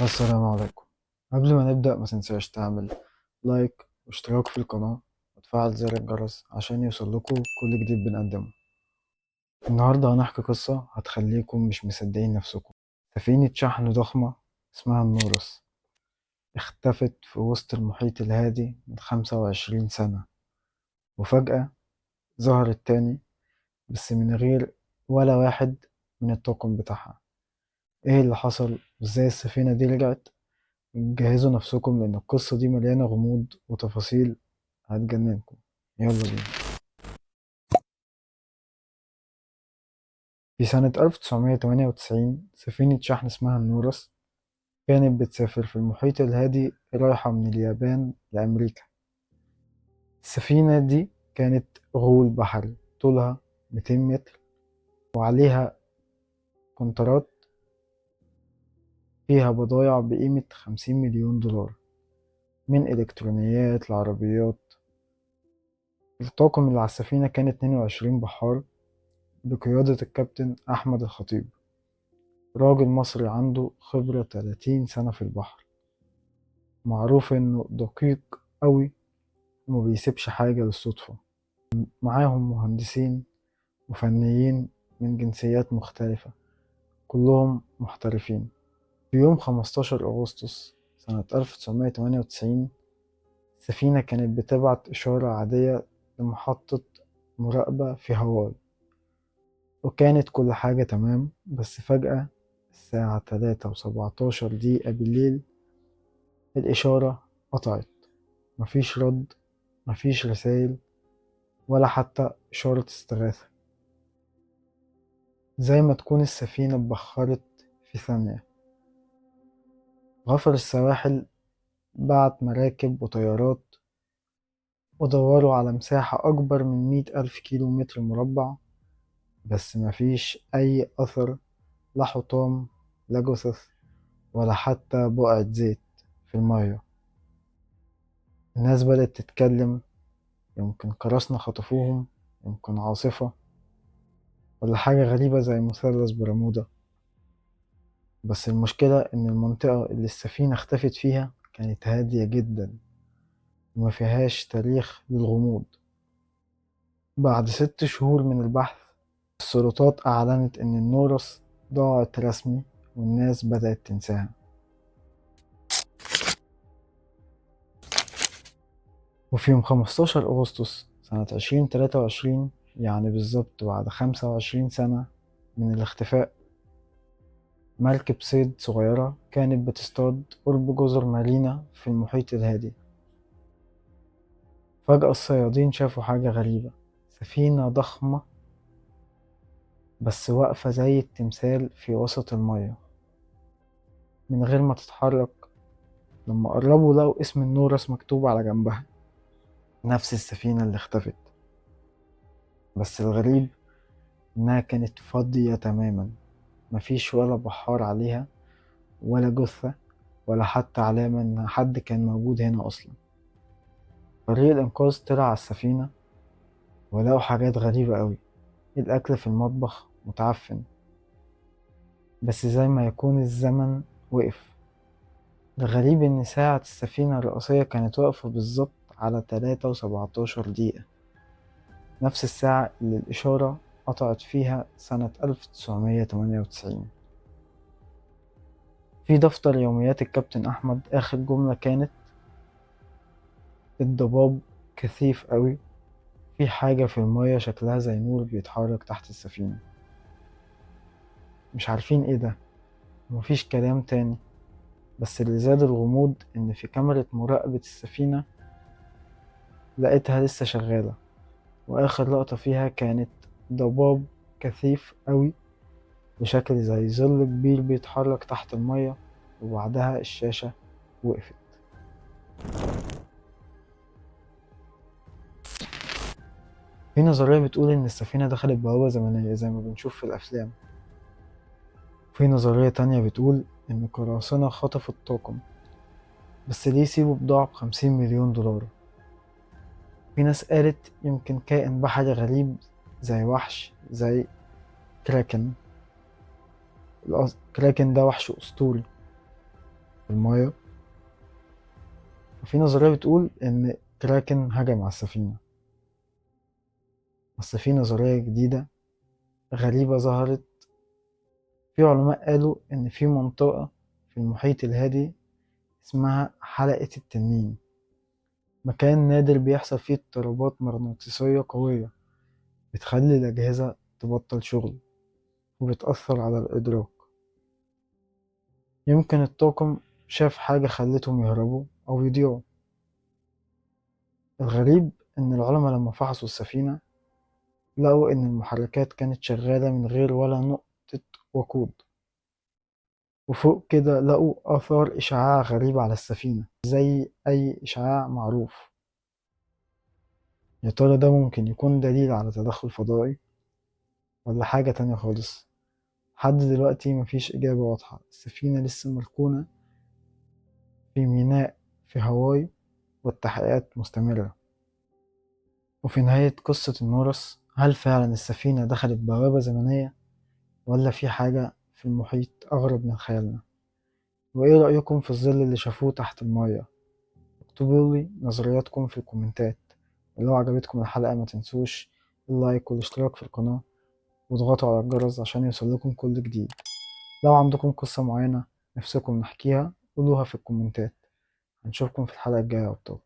السلام عليكم. قبل ما نبدأ ما تنساش تعمل لايك واشتراك في القناة وتفعل زر الجرس عشان يوصلكوا كل جديد بنقدمه. النهاردة هنحكي قصة هتخليكم مش مصدقين نفسكم. سفينة شحن ضخمة اسمها النورس اختفت في وسط المحيط الهادي من 25 سنة، وفجأة ظهرت تاني، بس من غير ولا واحد من الطاقم بتاعها. ايه اللي حصل وازاي السفينة دي رجعت؟ جهزوا نفسكم لأن القصة دي مليانة غموض وتفاصيل هتجننكم. يلا بينا. في سنة 1998 سفينة شحن اسمها النورس كانت بتسافر في المحيط الهادي رايحة من اليابان لأمريكا. السفينة دي كانت غول بحري طولها 200 متر، وعليها كونترات فيها بضايع بقيمة 50 مليون دولار، من إلكترونيات لعربيات. الطاقم اللي على السفينة كان 22 بحار بقيادة الكابتن أحمد الخطيب، راجل مصري عنده خبرة 30 سنة في البحر، معروف إنه دقيق أوي وما بيسيبش حاجة للصدفة. معاهم مهندسين وفنيين من جنسيات مختلفة، كلهم محترفين. في يوم 15 أغسطس سنة 1998 السفينة كانت بتبعت إشارة عادية لمحطة مراقبة في هاواي، وكانت كل حاجة تمام. بس فجأة الساعة 3:17 بالليل الإشارة قطعت. مفيش رد، مفيش رسايل، ولا حتى إشارة استغاثة. زي ما تكون السفينة اتبخرت في ثانية. غفر السواحل بعت مراكب وطيارات ودوروا على مساحة أكبر من 100,000 كيلو متر مربع، بس مفيش أي أثر، لا حطام، لا جثث، ولا حتى بقعة زيت في المية. الناس بدأت تتكلم، يمكن قراصنة خطفوهم، يمكن عاصفة، ولا حاجة غريبة زي مثلث برمودا. بس المشكلة إن المنطقة اللي السفينة اختفت فيها كانت هادية جدا وما فيهاش تاريخ للغموض. بعد 6 شهور من البحث السلطات أعلنت إن النورس ضاعت رسمي، والناس بدأت تنساها. وفي يوم 15 أغسطس سنة 2023، يعني بالظبط بعد 25 سنة من الاختفاء، مركب صيد صغيرة كانت بتصطاد قرب جزر مارينا في المحيط الهادي. فجأة الصيادين شافوا حاجة غريبة، سفينة ضخمة بس واقفة زي التمثال في وسط المية من غير ما تتحرك. لما قربوا لقوا اسم النورس مكتوب على جنبها، نفس السفينة اللي اختفت. بس الغريب إنها كانت فاضية تماما، مفيش ولا بحار عليها، ولا جثة، ولا حتى علامة إن حد كان موجود هنا أصلا. فريق الإنقاذ طلع على السفينة ولقوا حاجات غريبة أوي. الأكل في المطبخ متعفن، بس زي ما يكون الزمن وقف. الغريب إن ساعة السفينة الرئيسية كانت واقفة بالظبط على 3:17، نفس الساعة اللي الإشارة قطعت فيها سنة 1998. في دفتر يوميات الكابتن أحمد آخر جملة كانت: الضباب كثيف قوي، في حاجة في المية شكلها زي نور بيتحرك تحت السفينة. مش عارفين ايه ده، ومفيش كلام تاني. بس اللي زاد الغموض إن في كاميرا مراقبة السفينة لقيتها لسه شغالة، وآخر لقطة فيها كانت ضباب كثيف قوي بشكل زي ظل كبير بيتحرك تحت المية، وبعدها الشاشة وقفت. في نظرية بتقول إن السفينة دخلت بوابة زمنية زي ما بنشوف في الأفلام. وفي نظرية تانية بتقول إن قراصنة خطفوا الطاقم، بس ليه يسيبوا بضاعة ب50 مليون دولار. في ناس قالت يمكن كائن بحري غريب، زي وحش، زي كراكن. كراكن ده وحش أسطوري، في المياه. وفي نظرية بتقول إن كراكن هجم على السفينة، بس في نظرية جديدة غريبة ظهرت. في علماء قالوا إن في منطقة في المحيط الهادي اسمها حلقة التنين، مكان نادر بيحصل فيه اضطرابات مغناطيسية قوية بتخلي الأجهزة تبطل شغل وبتأثر على الإدراك. يمكن الطاقم شاف حاجة خلتهم يهربوا أو يضيعوا. الغريب إن العلماء لما فحصوا السفينة لقوا إن المحركات كانت شغالة من غير ولا نقطة وقود، وفوق كده لقوا آثار إشعاع غريبة على السفينة زي أي إشعاع معروف. يا ترى ده ممكن يكون دليل على تدخل فضائي ولا حاجة تانية خالص؟ لحد دلوقتي مفيش إجابة واضحة. السفينة لسه مركونة في ميناء في هاواي والتحقيقات مستمرة. وفي نهاية قصة النورس، هل فعلا السفينة دخلت بوابة زمنية ولا في حاجة في المحيط أغرب من خيالنا؟ وإيه رأيكم في الظل اللي شافوه تحت المية؟ اكتبوا لي نظرياتكم في الكومنتات. ولو عجبتكم الحلقة ما تنسوش اللايك والاشتراك في القناة واضغطوا على الجرس عشان يوصلكم كل جديد. لو عندكم قصة معينة نفسكم نحكيها قولوها في الكومنتات. هنشوفكم في الحلقة الجاية يا أبطال.